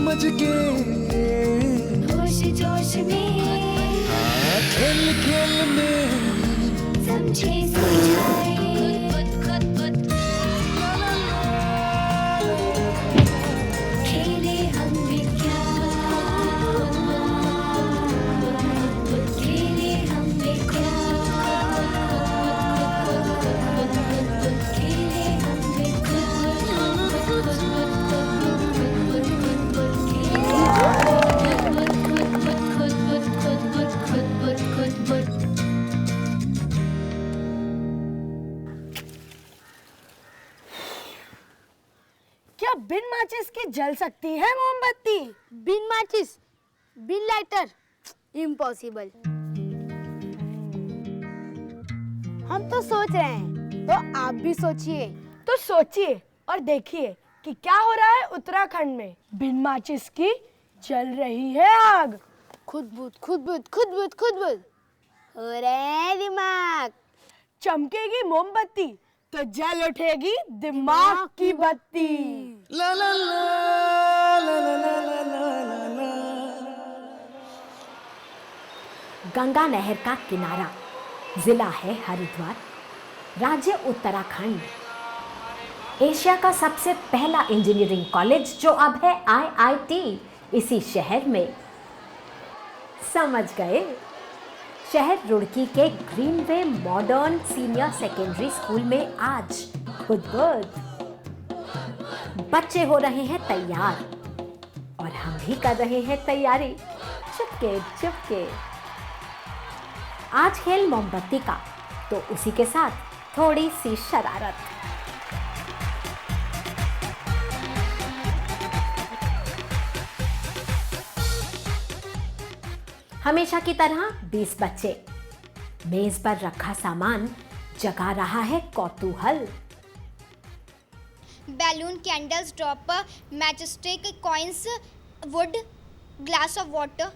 समझ के, होश जोश में, खेल खेल में समझे समझाए, खेले हम भी क्या, खेले हम भी क्या, खेले हम भी क्या बिन माचिस की जल सकती है मोमबत्ती? बिन माचिस, बिन लाइटर, इम्पॉसिबल। हम तो सोच रहे हैं, तो आप भी सोचिए। तो सोचिए और देखिए कि क्या हो रहा है उत्तराखंड में। बिन माचिस की जल रही है आग। खुदबुद खुदबुद खुदबुद खुदबुद हो रहे हैं दिमाग। चमकेगी मोमबत्ती तो जल उठेगी दिमाग की बत्ती। ला ला ला ला ला ला ला ला ला। गंगा नहर का किनारा, जिला है हरिद्वार, राज्य उत्तराखंड। एशिया का सबसे पहला इंजीनियरिंग कॉलेज जो अब है IIT, इसी शहर में। समझ गए? शहर रुड़की के Greenway modern senior secondary school में आज खुदबुद बच्चे हो रहे हैं तैयार और हम भी कर रहे हैं तैयारी चुपके चुपके। आज खेल मोमबत्ती का, तो उसी के साथ थोड़ी सी शरारत। हमेशा की तरह 20 बच्चे। मेज पर रखा सामान जगा रहा है कौतूहल। Balloon, candles, dropper, matchstick, coins, wood, glass of water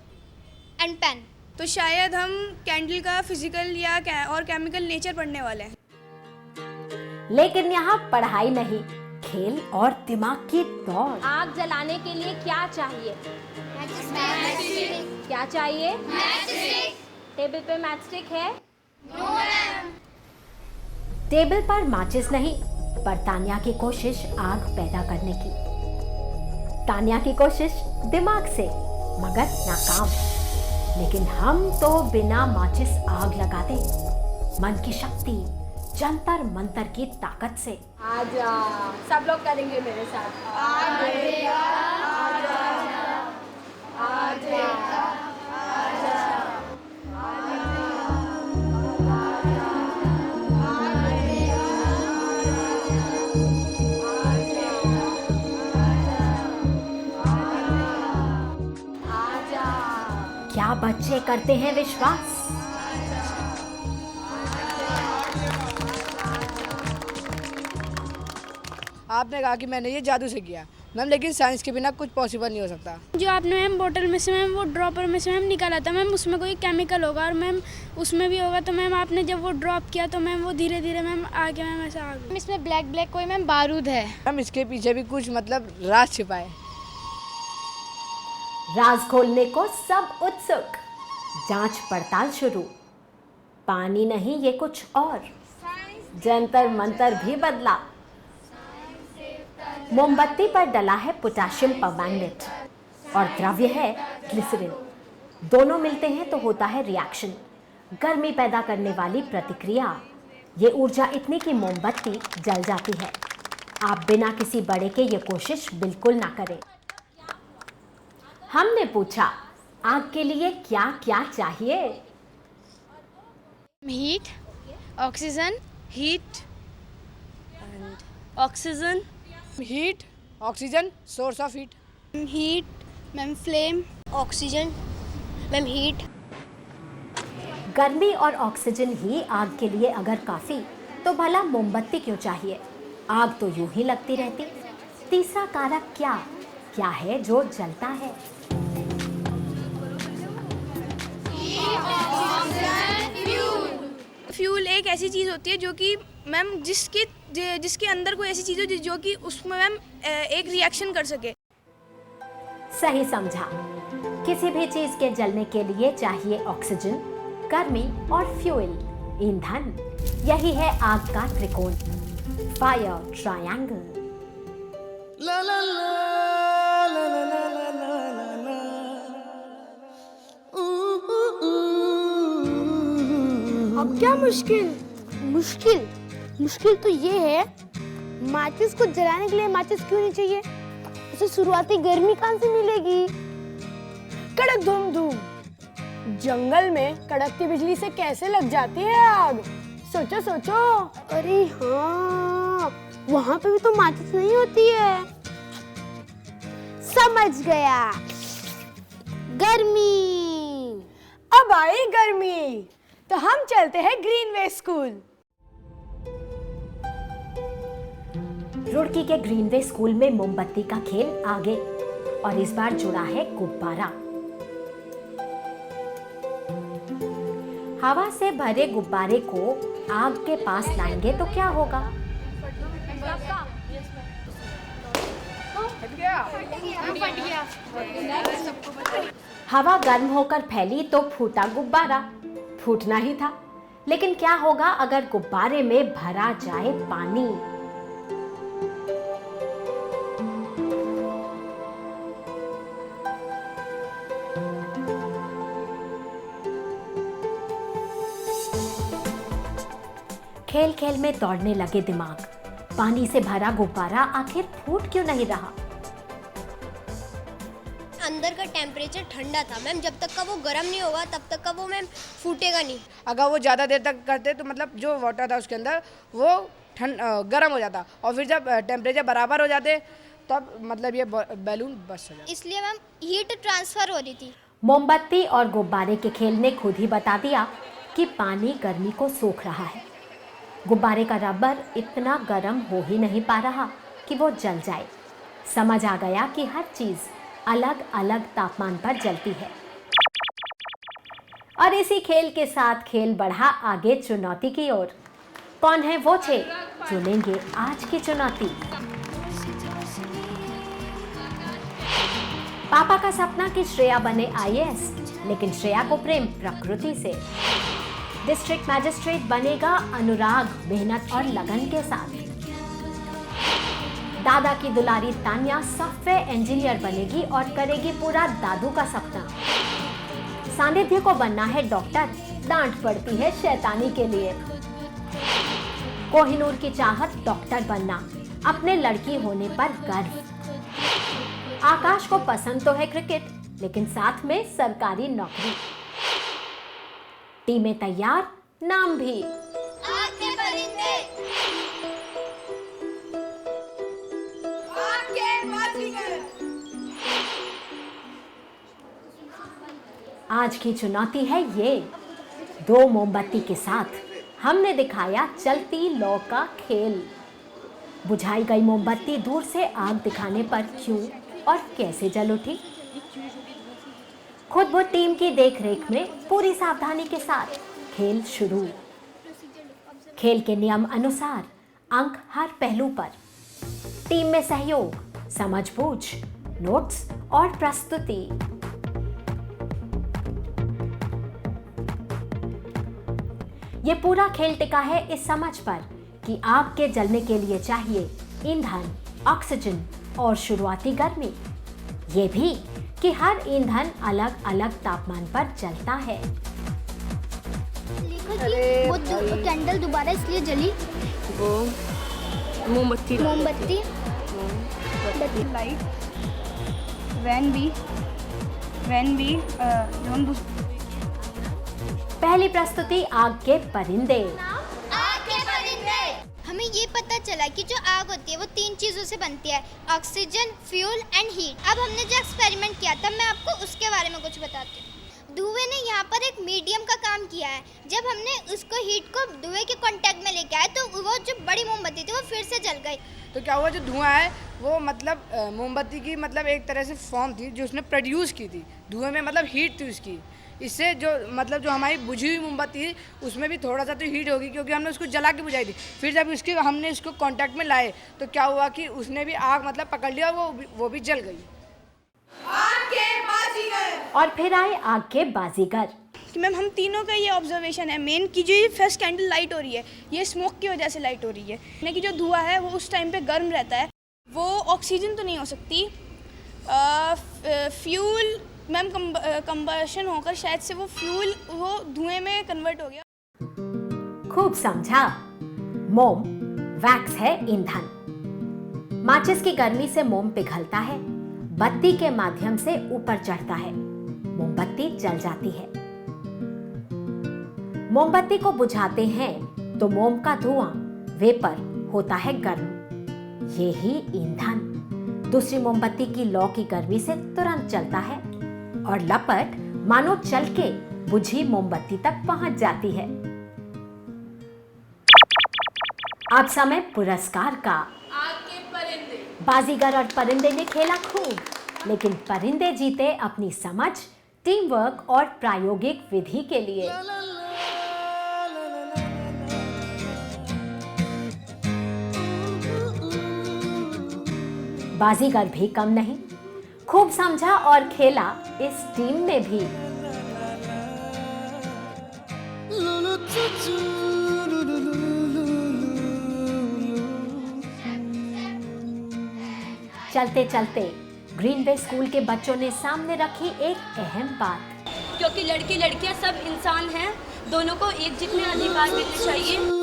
and pen. तो शायद हम कैंडल का फिजिकल या और केमिकल नेचर पढ़ने वाले हैं। लेकिन यहाँ पढ़ाई नहीं, खेल और दिमाग की दौड़। आग जलाने के लिए क्या चाहिए? क्या चाहिए? टेबल पे मैचस्टिक है? टेबल पर माचिस नहीं, पर तान्या की कोशिश आग पैदा करने की। तान्या की कोशिश दिमाग से, मगर नाकाम। लेकिन हम तो बिना माचिस आग लगाते, मन की शक्ति, जंतर मंतर की ताकत से। आजा, सब लोग करेंगे मेरे साथ। क्या बच्चे करते हैं विश्वास? आपने कहा कि मैंने ये जादू से किया मैम, लेकिन साइंस के बिना कुछ पॉसिबल नहीं हो सकता। जो आपने मैम बोतल में से मैम वो ड्रॉपर में से मैम निकाला था मैम, उसमें कोई केमिकल होगा और मैम उसमें भी होगा। तो मैम आपने जब वो ड्रॉप किया तो मैम वो धीरे धीरे मैम आगे मैम ऐसा आ गया। इसमें ब्लैक ब्लैक कोई मैम बारूद है। मैम इसके पीछे भी कुछ राज छिपा है। राज खोलने को सब उत्सुक। जांच पड़ताल शुरू। पानी नहीं, ये कुछ और। जंतर मंतर भी बदला। मोमबत्ती पर डला है पोटेशियम परमैंगनेट और द्रव्य है ग्लिसरीन। दोनों मिलते हैं तो होता है रिएक्शन, गर्मी पैदा करने वाली प्रतिक्रिया। ये ऊर्जा इतनी कि मोमबत्ती जल जाती है। आप बिना किसी बड़े के ये कोशिश बिल्कुल ना करें। हमने पूछा, आग के लिए क्या क्या चाहिए? Heat, oxygen, heat, oxygen, heat, oxygen, source of heat. Heat ma'am, flame, oxygen ma'am, heat. गर्मी और ऑक्सीजन ही आग के लिए अगर काफी, तो भला मोमबत्ती क्यों चाहिए? आग तो यूं ही लगती रहती। तीसरा कारक क्या है जो जलता है? फ्यूल एक ऐसी चीज़ होती है जो कि मैम जिसके अंदर कोई ऐसी चीज़ हो जो कि उसमें मैम एक रिएक्शन कर सके। सही समझा। किसी भी चीज के जलने के लिए चाहिए ऑक्सीजन, गर्मी और फ्यूल, ईंधन। यही है आग का त्रिकोण, fire triangle. La la la la la la la la la la. Ooh, ooh, ooh. अब क्या मुश्किल तो ये है, माचिस को जलाने के लिए माचिस क्यों नहीं चाहिए? उसे शुरुआती गर्मी कहाँ से मिलेगी? कड़क धूम धूम, जंगल में कड़कती बिजली से कैसे लग जाती है आग? सोचो सोचो। अरे हाँ, वहाँ पे भी तो माचिस नहीं होती है। समझ गया, गर्मी। अब आई गर्मी, तो हम चलते हैं ग्रीनवे स्कूल। रुड़की के ग्रीनवे स्कूल में मोमबत्ती का खेल आगे, और इस बार जुड़ा है गुब्बारा। हवा से भरे गुब्बारे को आग के पास लाएंगे तो क्या होगा? हवा गर्म होकर फैली तो फूटा गुब्बारा। फूटना ही था, लेकिन क्या होगा अगर गुब्बारे में भरा जाए पानी? खेल खेल में दौड़ने लगे दिमाग। पानी से भरा गुब्बारा आखिर फूट क्यों नहीं रहा? अंदर का टेम्परेचर ठंडा था मैम, जब तक का वो गर्म नहीं होगा तब तक का वो मैम फूटेगा नहीं। अगर वो ज़्यादा देर तक करते तो मतलब जो वाटर था उसके अंदर वो गर्म हो जाता, और फिर जब टेम्परेचर बराबर हो जाते तब मतलब ये बैलून बस्ट हो जाता। इसलिए मैम हीट ट्रांसफ़र हो रही थी। मोमबत्ती और गुब्बारे के खेल ने खुद ही बता दिया कि पानी गर्मी को सोख रहा है। गुब्बारे का रबर इतना गर्म हो ही नहीं पा रहा कि वो जल जाए। समझ आ गया कि हर चीज़ अलग अलग तापमान पर जलती है। और इसी खेल के साथ खेल बढ़ा आगे चुनौती की ओर। कौन है वो छे जो लेंगे आज की चुनौती? पापा का सपना कि श्रेया बने IAS, लेकिन श्रेया को प्रेम प्रकृति से। डिस्ट्रिक्ट मैजिस्ट्रेट बनेगा अनुराग मेहनत और लगन के साथ। दादा की दुलारी तान्या सॉफ्टवेयर इंजीनियर बनेगी और करेगी पूरा दादू का सपना। सानिध्य को बनना है डॉक्टर, डांट पड़ती है शैतानी के लिए। कोहिनूर की चाहत डॉक्टर बनना, अपने लड़की होने पर गर्व। आकाश को पसंद तो है क्रिकेट, लेकिन साथ में सरकारी नौकरी। टीमें तैयार, नाम भी। आज की चुनौती है ये। 2 मोमबत्ती के साथ हमने दिखाया चलती लौ का खेल। बुझाई गई मोमबत्ती दूर से आग दिखाने पर क्यों और कैसे जल उठी? खुद वो टीम की देखरेख में पूरी सावधानी के साथ खेल शुरू। खेल के नियम अनुसार अंक हर पहलू पर। टीम में सहयोग, समझबूझ, नोट्स और प्रस्तुति। ये पूरा खेल टिका है इस समझ पर कि आग के जलने के लिए चाहिए ईंधन, ऑक्सीजन और शुरुआती गर्मी। ये भी कि हर ईंधन अलग अलग तापमान पर जलता है। वो कैंडल दोबारा इसलिए जली, वो मोमबत्ती लाइट वैन बी पहली प्रस्तुति आग के परिंदे। हमें ये पता चला कि जो आग होती है वो 3 चीज़ों से बनती है, ऑक्सीजन, फ्यूल एंड हीट। अब हमने जो एक्सपेरिमेंट किया था मैं आपको उसके बारे में कुछ बताती हूँ। धुएं ने यहाँ पर एक मीडियम का काम किया है। जब हमने उसको हीट को धुएं के कांटेक्ट में लेके आए तो वो जो बड़ी मोमबत्ती थी वो फिर से जल गई। तो क्या हुआ, जो धुआं है वो मतलब मोमबत्ती की मतलब एक तरह से फॉर्म थी जो उसने प्रोड्यूस की थी। धुएं में मतलब हीट थी उसकी। इससे जो मतलब जो हमारी बुझी हुई मोमबत्ती थी उसमें भी थोड़ा सा तो हीट होगी, क्योंकि हमने उसको जला के बुझाई थी। फिर जब हमने इसको कांटेक्ट में लाए तो क्या हुआ कि उसने भी आग मतलब पकड़ लिया और वो भी जल गई। और फिर आए आग के बाजीगर। कि मैम हम तीनों का ये ऑब्जर्वेशन है मेन कि जो ये फर्स्ट कैंडल लाइट हो रही है ये स्मोक की वजह से लाइट हो रही है, यानी कि जो धुआं है वो उस टाइम पे गर्म रहता है, वो ऑक्सीजन तो नहीं हो सकती, फ्यूल मैम कंबशन होकर शायद से वो फ्यूल वो धुएं में कन्वर्ट हो गया। खूब समझा। मोम वैक्स है ईंधन। माचिस की गर्मी से मोम पिघलता है, बत्ती के माध्यम से ऊपर चढ़ता है, मोमबत्ती जल जाती है। मोमबत्ती को बुझाते हैं तो मोम का धुआं वेपर होता है गर्म। ये ही ईंधन दूसरी मोमबत्ती की लौ की गर्मी से तुरंत चलता है और लपट मानो चल के बुझी मोमबत्ती तक पहुंच जाती है। अब समय पुरस्कार का। बाजीगर और परिंदे ने खेला खूब, लेकिन परिंदे जीते अपनी समझ, टीम वर्क और प्रायोगिक विधि के लिए। बाजीगर भी कम नहीं, खूब समझा और खेला इस टीम ने भी। चलते चलते ग्रीनवे स्कूल के बच्चों ने सामने रखी एक अहम बात, क्योंकि लड़के लड़कियां सब इंसान हैं, दोनों को एक जितने अधिकार मिलने चाहिए।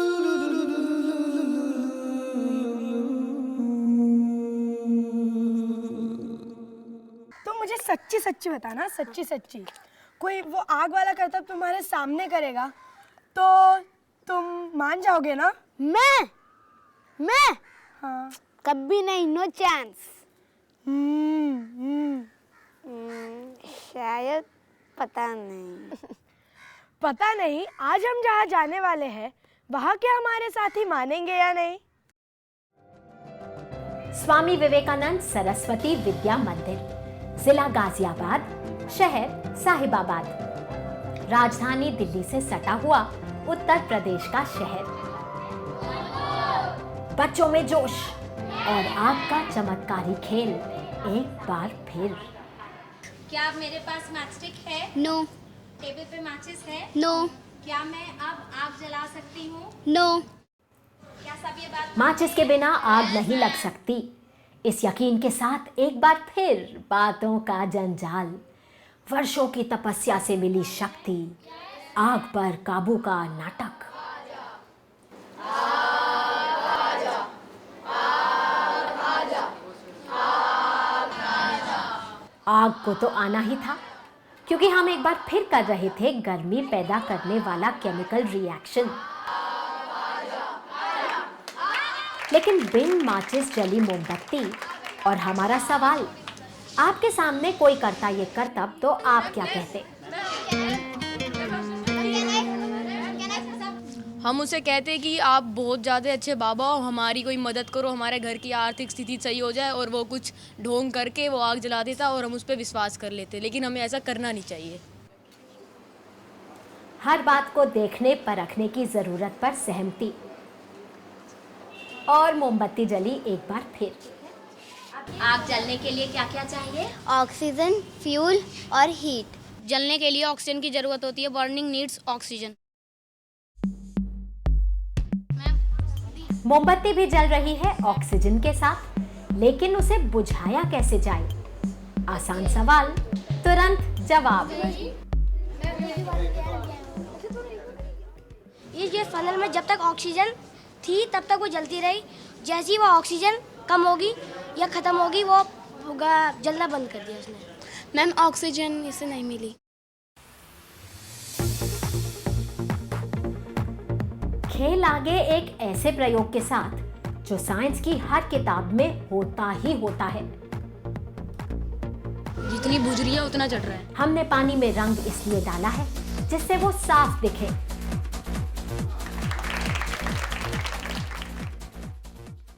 सच्ची सच्ची बताना, सच्ची सच्ची कोई वो आग वाला करतब तुम्हारे सामने करेगा तो तुम मान जाओगे ना? मैं हाँ। कभी नहीं, नो चांस। शायद, पता नहीं। पता नहीं। आज हम जहाँ जाने वाले हैं वहाँ क्या हमारे साथी मानेंगे या नहीं? स्वामी विवेकानंद सरस्वती विद्या मंदिर, जिला गाजियाबाद, शहर साहिबाबाद, राजधानी दिल्ली से सटा हुआ उत्तर प्रदेश का शहर। बच्चों में जोश और आग का चमत्कारी खेल एक बार फिर। क्या मेरे पास मैचस्टिक है? नो। टेबल पे मैचेस है? नो। क्या मैं अब आग जला सकती हूँ? नो। क्या सब ये बात? माचिस के बिना आग नहीं लग सकती। इस यकीन के साथ एक बार फिर बातों का जंजाल, वर्षों की तपस्या से मिली शक्ति, आग पर काबू का नाटक। आग को तो आना ही था, क्योंकि हम एक बार फिर कर रहे थे गर्मी पैदा करने वाला केमिकल रिएक्शन। लेकिन बिन माचिस जली मोमबत्ती। और हमारा सवाल, आपके सामने कोई करता ये करतब तो आप क्या कहते? हम उसे कहते कि आप बहुत ज़्यादा अच्छे बाबा हो, हमारी कोई मदद करो, हमारे घर की आर्थिक स्थिति सही हो जाए। और वो कुछ ढोंग करके वो आग जला देता और हम उस पर विश्वास कर लेते, लेकिन हमें ऐसा करना नहीं चाहिए। हर बात को देखने परखने की ज़रूरत पर सहमति। और मोमबत्ती जली एक बार फिर। आग जलने के लिए क्या क्या चाहिए? ऑक्सीजन, फ्यूल और हीट। जलने के लिए ऑक्सीजन की ज़रूरत होती है, बर्निंग नीड्स ऑक्सीजन। मोमबत्ती भी जल रही है ऑक्सीजन के साथ, लेकिन उसे बुझाया कैसे जाए? आसान सवाल, तुरंत जवाब। ये फनल में जब तक ऑक्सीजन थी तब तक वो जलती रही, जैसे ही वो ऑक्सीजन कम होगी या ख़त्म होगी वो जलना बंद कर दिया उसने। मैम ऑक्सीजन इसे नहीं मिली। खेल आगे एक ऐसे प्रयोग के साथ जो साइंस की हर किताब में होता ही होता है। जितनी बुझ रही है उतना चढ़ रहा है। हमने पानी में रंग इसलिए डाला है जिससे वो साफ दिखे।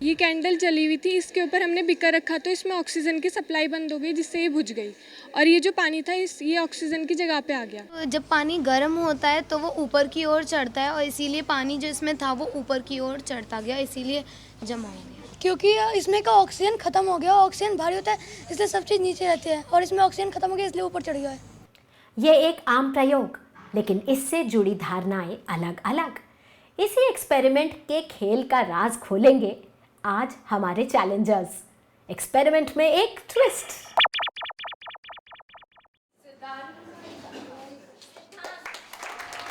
ये कैंडल जली हुई थी, इसके ऊपर हमने बिकर रखा तो इसमें ऑक्सीजन की सप्लाई बंद हो गई, जिससे ये बुझ गई। और ये जो पानी था ये ऑक्सीजन की जगह पे आ गया। जब पानी गर्म होता है तो वो ऊपर की ओर चढ़ता है और इसीलिए पानी जो इसमें था वो ऊपर की ओर चढ़ता गया, इसीलिए जमा हो गया। क्योंकि इसमें का ऑक्सीजन खत्म हो गया, ऑक्सीजन भारी होता है इसलिए सब चीज़ नीचे रहती है, और इसमें ऑक्सीजन खत्म हो गया इसलिए ऊपर चढ़ गया है। ये एक आम प्रयोग, लेकिन इससे जुड़ी धारणाएं अलग अलग। इसी एक्सपेरिमेंट के खेल का राज खोलेंगे आज हमारे चैलेंजर्स। एक्सपेरिमेंट में एक ट्विस्ट।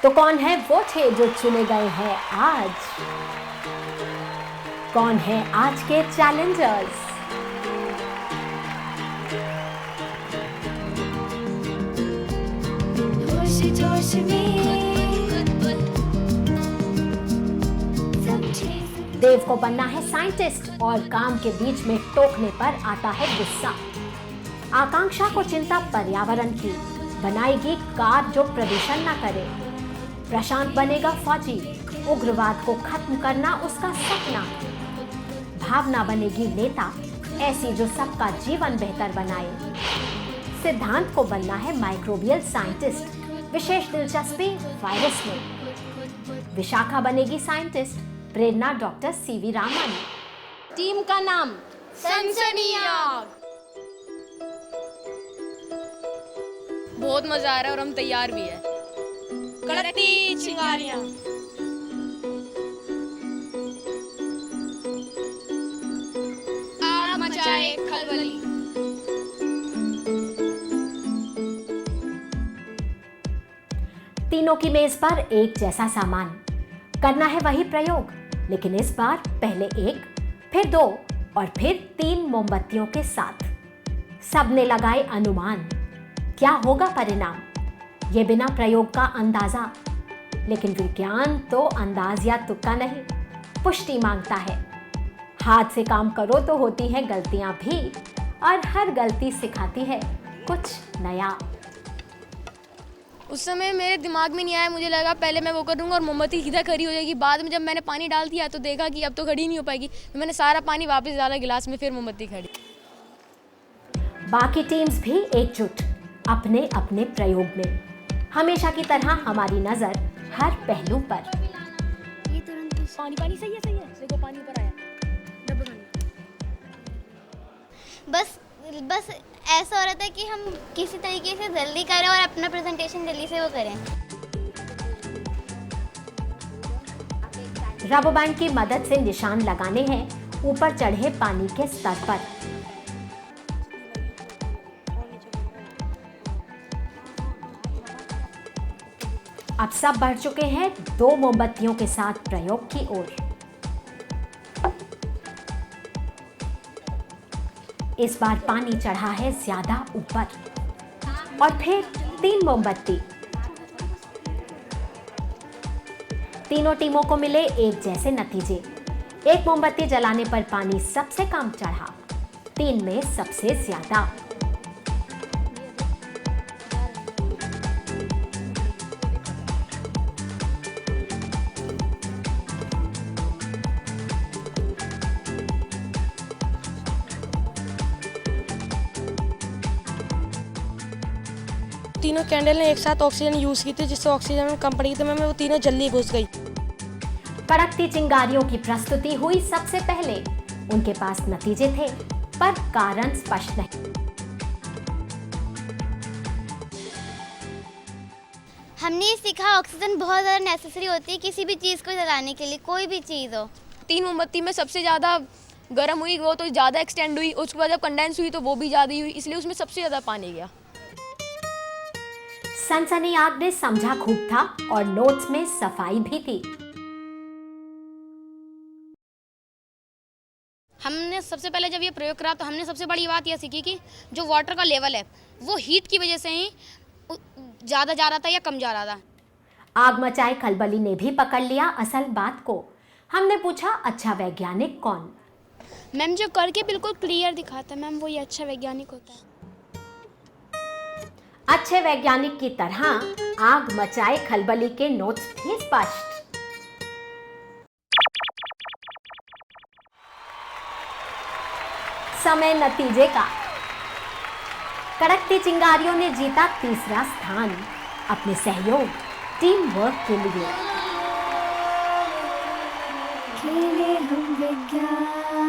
तो कौन है वो 6 जो चुने गए हैं आज? कौन है आज के चैलेंजर्स? देव को बनना है साइंटिस्ट और काम के बीच में टोकने पर आता है गुस्सा। आकांक्षा को चिंता पर्यावरण की, बनाएगी कार जो प्रदूषण न करे। प्रशांत बनेगा फौजी, उग्रवाद को खत्म करना उसका सपना। भावना बनेगी नेता, ऐसी जो सबका जीवन बेहतर बनाए। सिद्धांत को बनना है माइक्रोबियल साइंटिस्ट, विशेष दिलचस्पी वायरस में। विशाखा बनेगी साइंटिस्ट, प्रेरणा डॉक्टर सीवी रामन। टीम का नाम सनसनीआग। बहुत मजा आ रहा है और हम तैयार भी है। कड़कती चिंगारियां। आग मचाए खलबली। तीनों की मेज पर एक जैसा सामान, करना है वही प्रयोग, लेकिन इस बार पहले 1, फिर 2 और फिर 3 मोमबत्तियों के साथ। सबने लगाए अनुमान, क्या होगा परिणाम? ये बिना प्रयोग का अंदाजा, लेकिन विज्ञान तो अंदाज या तुक्का नहीं, पुष्टि मांगता है। हाथ से काम करो तो होती हैं गलतियां भी, और हर गलती सिखाती है कुछ नया। उस समय मेरे दिमाग में नहीं आया, मुझे लगा पहले मैं वो करूँगा और मोमबत्ती सीधा खड़ी हो जाएगी। बाद में जब मैंने पानी डाल दिया तो देखा कि अब तो खड़ी नहीं हो पाएगी, तो मैंने सारा पानी वापस डाला गिलास में, फिर मोमबत्ती खड़ी। बाकी टीम्स भी एकजुट अपने अपने प्रयोग में। हमेशा की तरह हमारी नजर हर पहलू पर। ये तुरंत पानी पानी सही है देखो पानी ऊपर आया। बस ऐसा हो रहा था कि हम किसी तरीके से जल्दी करें और अपना प्रेजेंटेशन जल्दी से वो करें। रबर बैंड की मदद से निशान लगाने हैं ऊपर चढ़े पानी के स्तर पर। अब सब बढ़ चुके हैं 2 मोमबत्तियों के साथ प्रयोग की ओर। इस बार पानी चढ़ा है ज्यादा ऊपर, और फिर 3 मोमबत्ती। तीनों टीमों को मिले एक जैसे नतीजे। 1 मोमबत्ती जलाने पर पानी सबसे कम चढ़ा, 3 में सबसे ज्यादा। तीनों कैंडल ने एक साथ ऑक्सीजन यूज की थी, जिससे ऑक्सीजन में कम पड़ी थी, मैं वो तीनों जल्दी घुस गई। कड़कती चिंगारियों की प्रस्तुति हुई सबसे पहले। उनके पास नतीजे थे, पर कारण स्पष्ट नहीं। हमने ये सीखा ऑक्सीजन बहुत ज़्यादा नेसेसरी होती है किसी भी चीज़ को जलाने के लिए, कोई भी चीज़ हो। 3 मोमबत्ती में सबसे ज़्यादा गर्म हुई, वो तो ज़्यादा एक्सटेंड हुई। उसके बाद जब कंडेंस हुई तो वो भी ज़्यादा हुई, इसलिए उसमें सबसे ज़्यादा पानी गया। सनसनीआग ने समझा खूब था और नोट्स में सफाई भी थी। हमने सबसे पहले जब ये प्रयोग करा तो हमने सबसे बड़ी बात यह सीखी कि जो वाटर का लेवल है वो हीट की वजह से ही ज़्यादा जा रहा था या कम जा रहा था। आग मचाए खलबली ने भी पकड़ लिया असल बात को। हमने पूछा, अच्छा वैज्ञानिक कौन? मैम जो करके बिल्कुल क्लियर दिखाता है, मैम वो ये अच्छा वैज्ञानिक होता है। अच्छे वैज्ञानिक की तरह आग मचाए खलबली के नोट्स भी स्पष्ट। समय नतीजे का। कड़कती चिंगारियों ने जीता तीसरा स्थान, अपने सहयोग टीम वर्क के लिए। खेले हम विज्ञान,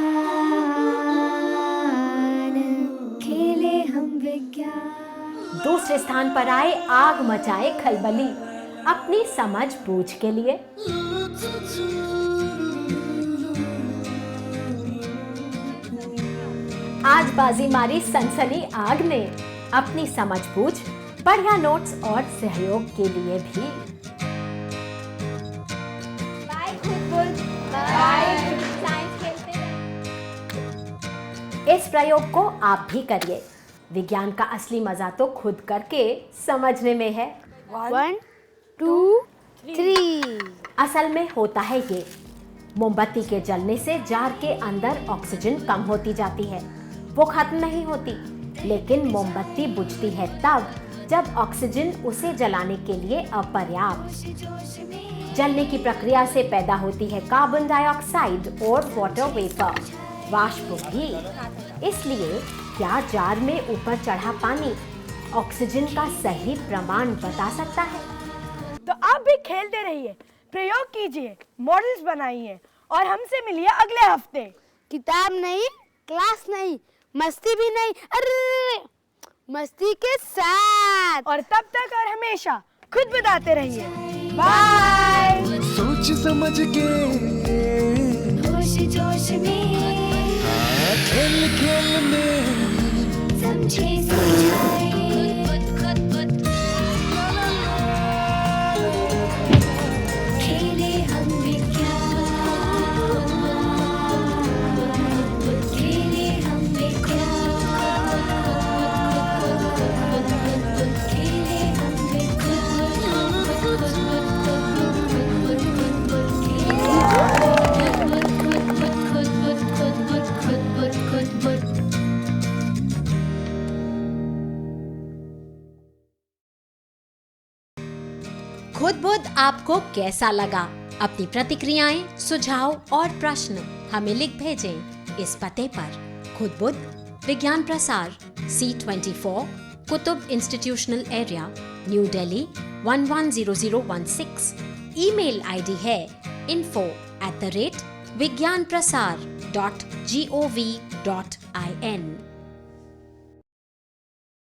खेले हम विज्ञान। दूसरे स्थान पर आए आग मचाए खलबली अपनी समझ बूझ के लिए। आज बाजी मारी सनसनी आग ने अपनी समझ बूझ, बढ़िया नोट्स और सहयोग के लिए भी। इस प्रयोग को आप भी करिए। विज्ञान का असली मजा तो खुद करके समझने में है। 1 2 3। असल में होता है ये, मोमबत्ती के जलने से जार के अंदर ऑक्सीजन कम होती जाती है। वो खत्म नहीं होती, लेकिन मोमबत्ती बुझती है तब जब ऑक्सीजन उसे जलाने के लिए अपर्याप्त। जलने की प्रक्रिया से पैदा होती है कार्बन डाइऑक्साइड और वाटर वेपर, वाष्प भी। इसलिए क्या जार में ऊपर चढ़ा पानी ऑक्सीजन का सही प्रमाण बता सकता है? तो आप भी खेलते रहिए, प्रयोग कीजिए, मॉडल्स बनाइए और हमसे मिलिए अगले हफ्ते। किताब नहीं, क्लास नहीं, मस्ती भी नहीं, अरे मस्ती के साथ। और तब तक और हमेशा खुद बताते रहिए। बाय। सोच समझ के होश जोश में, खेल खेल में समझे समझाए, खेले हम विज्ञान, खेले हम विज्ञान, खेले हम खुद बुद्ध आपको कैसा लगा? अपनी प्रतिक्रियाएं, सुझाव और प्रश्न हमें लिख भेजें इस पते पर। खुद बुद्ध, विज्ञान प्रसार, C24, Qutub institutional area, new Delhi 110016। Email ID है info@vigyanprasar.gov.in।